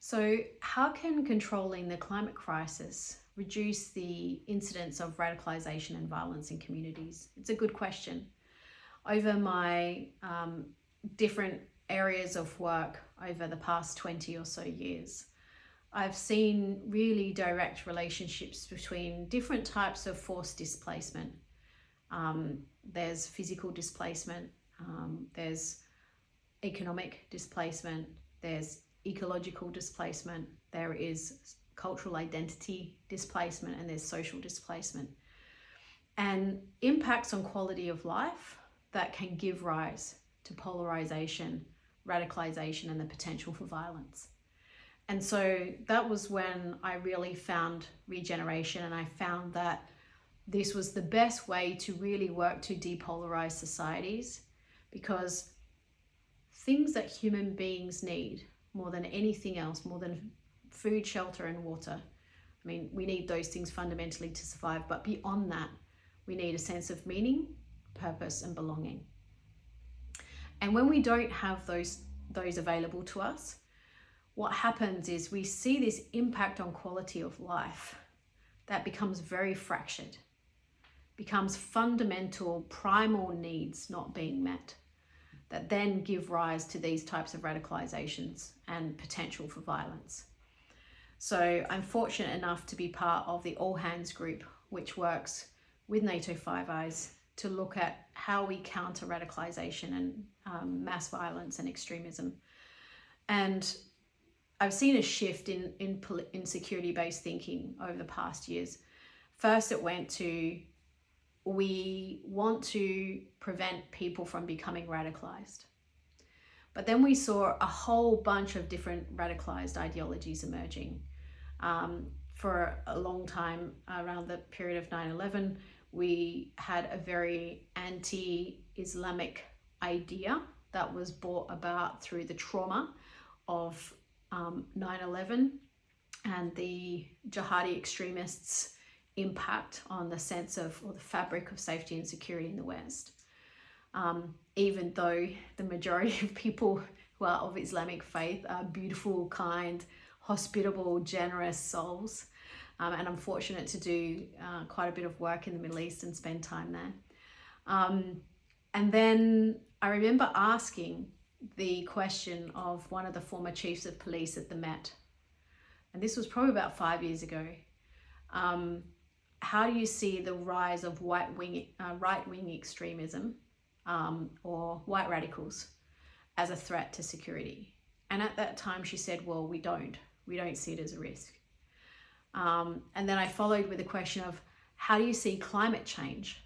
So, how can controlling the climate crisis reduce the incidence of radicalisation and violence in communities? It's a good question. Over my different areas of work over the past 20 or so years, I've seen really direct relationships between different types of forced displacement. There's physical displacement, there's economic displacement, there's ecological displacement, there is cultural identity displacement, and there's social displacement. And impacts on quality of life that can give rise to polarisation, radicalisation, and the potential for violence. And so that was when I really found regeneration, and I found that this was the best way to really work to depolarize societies, because things that human beings need more than anything else, more than food, shelter, and water. I mean, we need those things fundamentally to survive, but beyond that, we need a sense of meaning, purpose, and belonging. And when we don't have those available to us, what happens is we see this impact on quality of life that becomes very fractured, becomes fundamental, primal needs not being met, that then give rise to these types of radicalizations and potential for violence. So I'm fortunate enough to be part of the All Hands group, which works with NATO Five Eyes to look at how we counter radicalization and mass violence and extremism. And I've seen a shift in security-based thinking over the past years. First, it went to, we want to prevent people from becoming radicalized. But then we saw a whole bunch of different radicalized ideologies emerging. For a long time, around the period of 9/11, we had a very anti-Islamic idea that was brought about through the trauma of 9/11 and the jihadi extremists' impact on the sense of, or the fabric of safety and security in the West. Even though the majority of people who are of Islamic faith are beautiful, kind, hospitable, generous souls. And I'm fortunate to do quite a bit of work in the Middle East and spend time there. And then I remember asking the question of one of the former chiefs of police at the Met, and this was probably about 5 years ago. How do you see the rise of right-wing extremism or white radicals as a threat to security? And at that time she said, well, we don't see it as a risk. And then I followed with the question of, how do you see climate change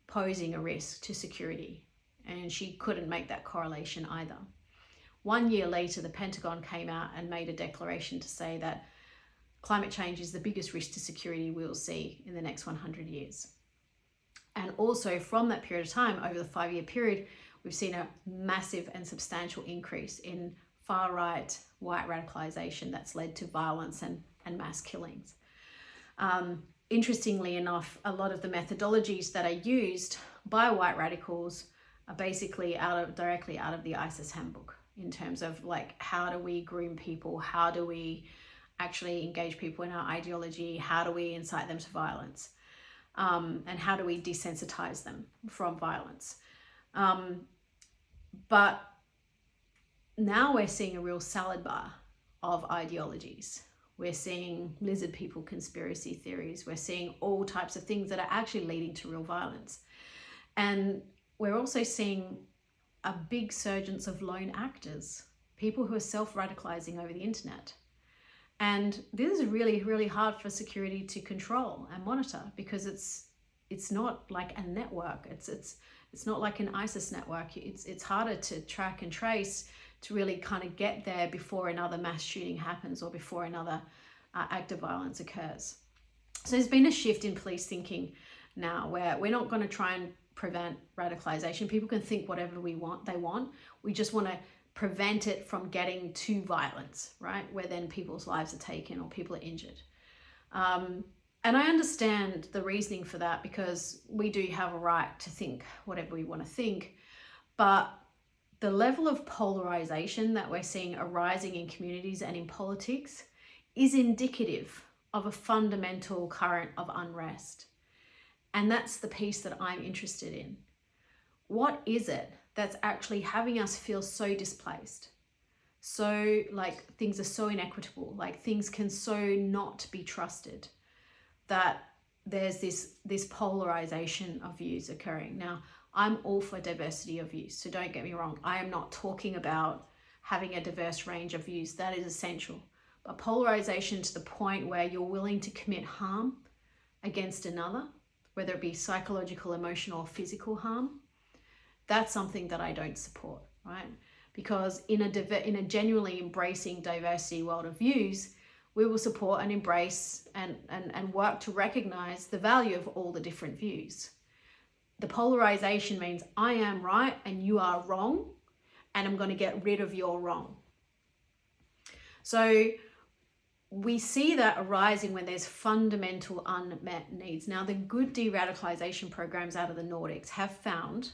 posing a risk to security? And she couldn't make that correlation either. 1 year later, the Pentagon came out and made a declaration to say that climate change is the biggest risk to security we'll see in the next 100 years. And also from that period of time, over the 5-year period, we've seen a massive and substantial increase in far-right white radicalization that's led to violence and mass killings. Interestingly enough, a lot of the methodologies that are used by white radicals are basically directly out of the ISIS handbook, in terms of like, how do we groom people? How do we actually engage people in our ideology? How do we incite them to violence? And how do we desensitize them from violence? But now we're seeing a real salad bar of ideologies. We're seeing lizard people conspiracy theories. We're seeing all types of things that are actually leading to real violence. And we're also seeing a big surgence of lone actors, people who are self-radicalizing over the internet. And this is really, really hard for security to control and monitor, because it's not like a network. It's not like an ISIS network. It's harder to track and trace, to really kind of get there before another mass shooting happens or before another act of violence occurs. So there's been a shift in police thinking now, where we're not going to try and prevent radicalization. People can think whatever they want. We just want to prevent it from getting to violence, right? Where then people's lives are taken or people are injured. And I understand the reasoning for that, because we do have a right to think whatever we want to think. But the level of polarization that we're seeing arising in communities and in politics is indicative of a fundamental current of unrest. And that's the piece that I'm interested in. What is it that's actually having us feel so displaced? So like things are so inequitable, like things can so not be trusted, that there's this polarization of views occurring. Now, I'm all for diversity of views, so don't get me wrong. I am not talking about having a diverse range of views. That is essential. But polarization to the point where you're willing to commit harm against another, whether it be psychological, emotional, or physical harm, that's something that I don't support, right? Because in a genuinely embracing diversity world of views, we will support and embrace and work to recognize the value of all the different views. The polarization means I am right and you are wrong, and I'm going to get rid of your wrong. So we see that arising when there's fundamental unmet needs. Now, the good de-radicalization programs out of the Nordics have found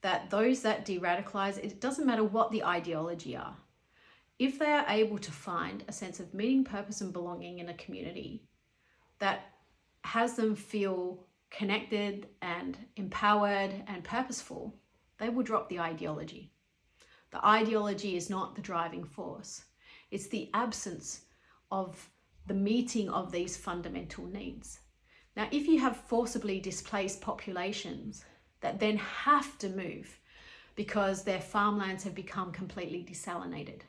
that those that de-radicalize, it doesn't matter what the ideology are, if they are able to find a sense of meaning, purpose, and belonging in a community that has them feel connected and empowered and purposeful, they will drop the ideology. The ideology is not the driving force. It's the absence of the meeting of these fundamental needs. Now, if you have forcibly displaced populations that then have to move because their farmlands have become completely desalinated,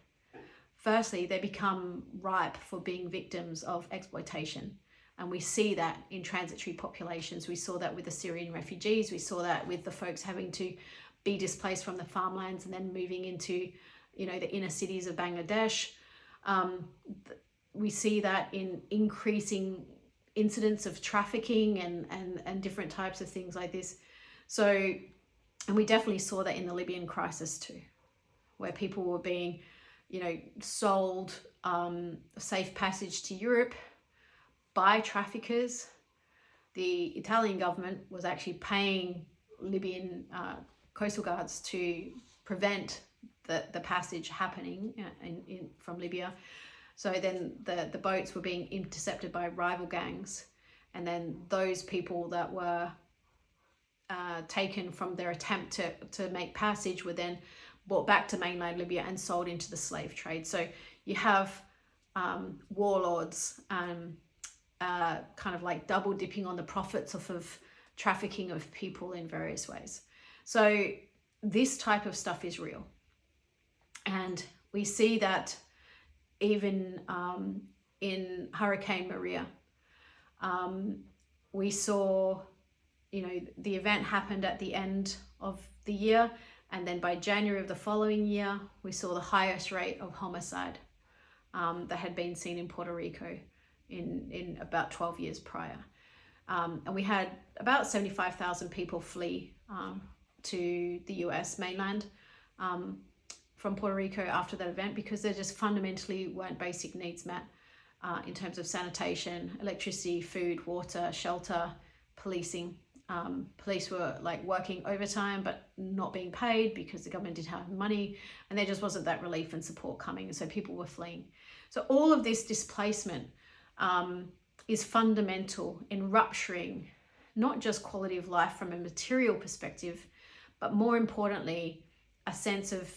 firstly, they become ripe for being victims of exploitation. And we see that in transitory populations. We saw that with the Syrian refugees. We saw that with the folks having to be displaced from the farmlands and then moving into, the inner cities of Bangladesh. We see that in increasing incidents of trafficking and different types of things like this. So, and we definitely saw that in the Libyan crisis too, where people were being, sold safe passage to Europe by traffickers. The Italian government was actually paying Libyan coastal guards to prevent the passage happening from Libya. So then the boats were being intercepted by rival gangs, and then those people that were taken from their attempt to make passage were then brought back to mainland Libya and sold into the slave trade. So you have warlords kind of like double dipping on the profits of trafficking of people in various ways. So this type of stuff is real. And we see that even in Hurricane Maria. We saw, the event happened at the end of the year, and then by January of the following year, we saw the highest rate of homicide that had been seen in Puerto Rico in about 12 years prior. And we had about 75,000 people flee to the US mainland from Puerto Rico after that event, because there just fundamentally weren't basic needs met in terms of sanitation, electricity, food, water, shelter, policing. Police were like working overtime but not being paid because the government didn't have money, and there just wasn't that relief and support coming, and so people were fleeing. So all of this displacement is fundamental in rupturing not just quality of life from a material perspective, but more importantly, a sense of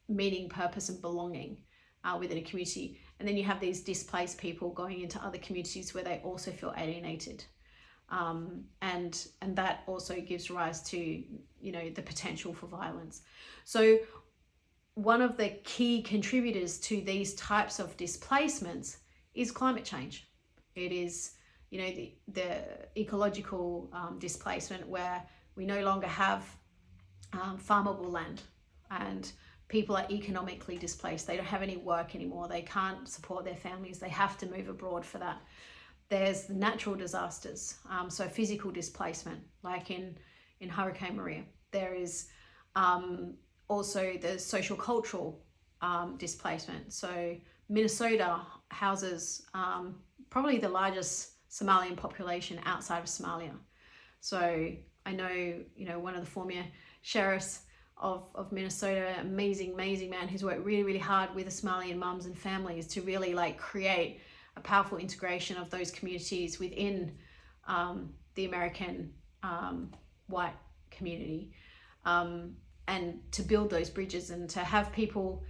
meaning, purpose, and belonging within a community. And then you have these displaced people going into other communities where they also feel alienated. And that also gives rise to, the potential for violence. So one of the key contributors to these types of displacements is climate change. It is, the ecological displacement, where we no longer have farmable land, and people are economically displaced. They don't have any work anymore. They can't support their families. They have to move abroad for that. There's the natural disasters, so physical displacement, like in Hurricane Maria. There is also the social cultural displacement. So Minnesota houses probably the largest Somalian population outside of Somalia. So I know, one of the former sheriffs of Minnesota, amazing man who's worked really, really hard with Somalian mums and families to really like create a powerful integration of those communities within the American white community, and to build those bridges and to have people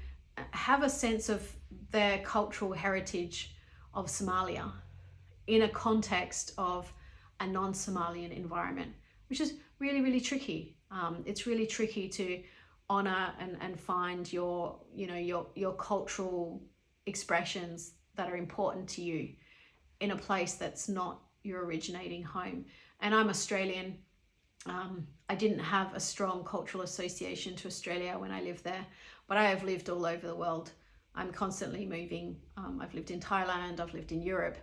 have a sense of their cultural heritage of Somalia in a context of a non-Somalian environment, which is really, really tricky. It's really tricky to honor and find your cultural expressions that are important to you in a place that's not your originating home. And I'm Australian. I didn't have a strong cultural association to Australia when I lived there, but I have lived all over the world. I'm constantly moving. I've lived in Thailand, I've lived in Europe,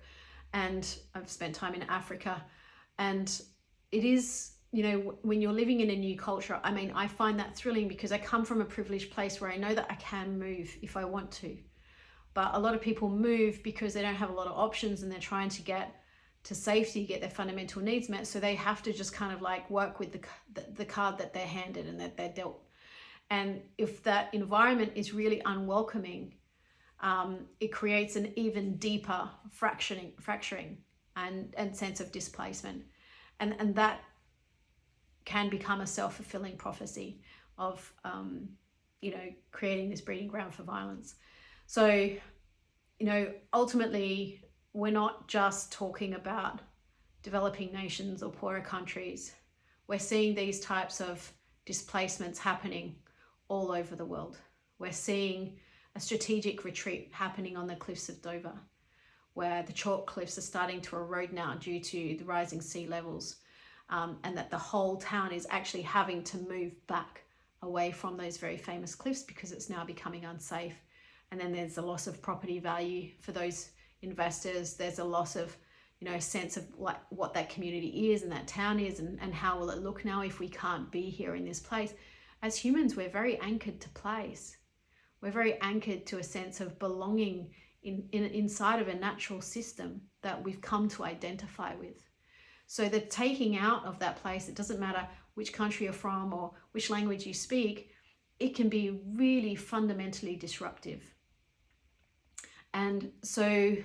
and I've spent time in Africa. And it is, when you're living in a new culture, I mean, I find that thrilling because I come from a privileged place where I know that I can move if I want to. But a lot of people move because they don't have a lot of options and they're trying to get to safety, get their fundamental needs met. So they have to just kind of like work with the card that they're handed and that they're dealt. And if that environment is really unwelcoming, it creates an even deeper fracturing and sense of displacement. And that can become a self-fulfilling prophecy of, creating this breeding ground for violence. So, ultimately, we're not just talking about developing nations or poorer countries. We're seeing these types of displacements happening all over the world. We're seeing a strategic retreat happening on the cliffs of Dover, where the chalk cliffs are starting to erode now due to the rising sea levels, and that the whole town is actually having to move back away from those very famous cliffs because it's now becoming unsafe. And then there's a loss of property value for those investors. There's a loss of, sense of what that community is and that town is, and how will it look now if we can't be here in this place. As humans, we're very anchored to place. We're very anchored to a sense of belonging inside of a natural system that we've come to identify with. So the taking out of that place, it doesn't matter which country you're from or which language you speak, it can be really fundamentally disruptive. And so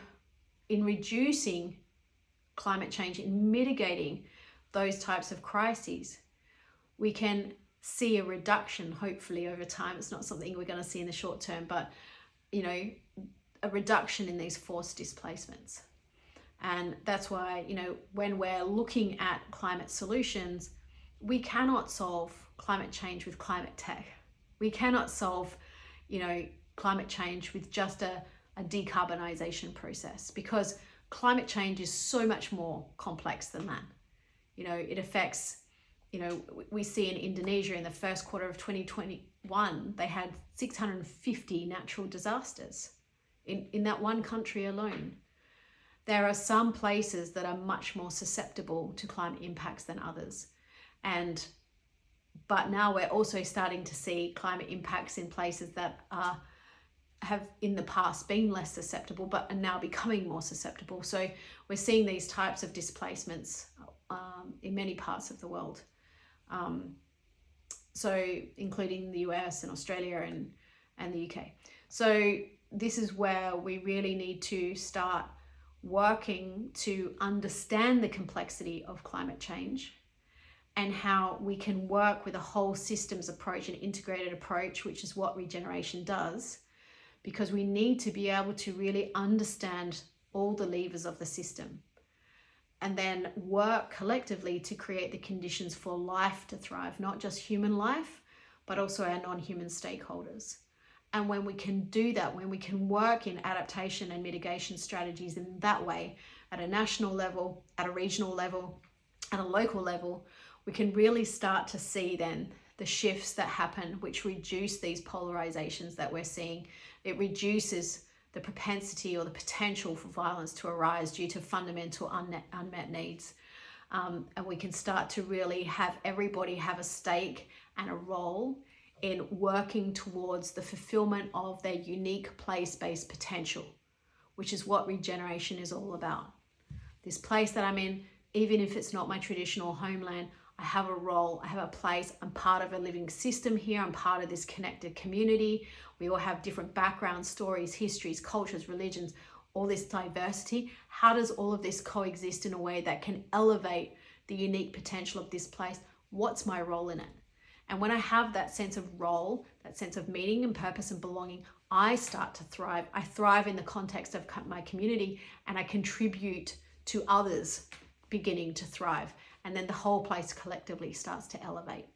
in reducing climate change, in mitigating those types of crises, we can see a reduction, hopefully, over time. It's not something we're going to see in the short term, but, a reduction in these forced displacements. And that's why, when we're looking at climate solutions, we cannot solve climate change with climate tech. We cannot solve, climate change with just a decarbonization process, because climate change is so much more complex than that. It affects, we see in Indonesia in the first quarter of 2021, they had 650 natural disasters in that one country alone. There are some places that are much more susceptible to climate impacts than others. But now we're also starting to see climate impacts in places that have in the past been less susceptible, but are now becoming more susceptible. So we're seeing these types of displacements in many parts of the world. So including the US and Australia and the UK. So this is where we really need to start working to understand the complexity of climate change and how we can work with a whole systems approach, an integrated approach, which is what regeneration does, because we need to be able to really understand all the levers of the system and then work collectively to create the conditions for life to thrive, not just human life, but also our non-human stakeholders. And when we can do that, when we can work in adaptation and mitigation strategies in that way, at a national level, at a regional level, at a local level, we can really start to see then the shifts that happen, which reduce these polarizations that we're seeing. It reduces the propensity or the potential for violence to arise due to fundamental unmet needs. And we can start to really have everybody have a stake and a role in working towards the fulfillment of their unique place-based potential, which is what regeneration is all about. This place that I'm in, even if it's not my traditional homeland, I have a role, I have a place, I'm part of a living system here, I'm part of this connected community. We all have different backgrounds, stories, histories, cultures, religions, all this diversity. How does all of this coexist in a way that can elevate the unique potential of this place? What's my role in it? And when I have that sense of role, that sense of meaning and purpose and belonging, I start to thrive. I thrive in the context of my community, and I contribute to others beginning to thrive. And then the whole place collectively starts to elevate.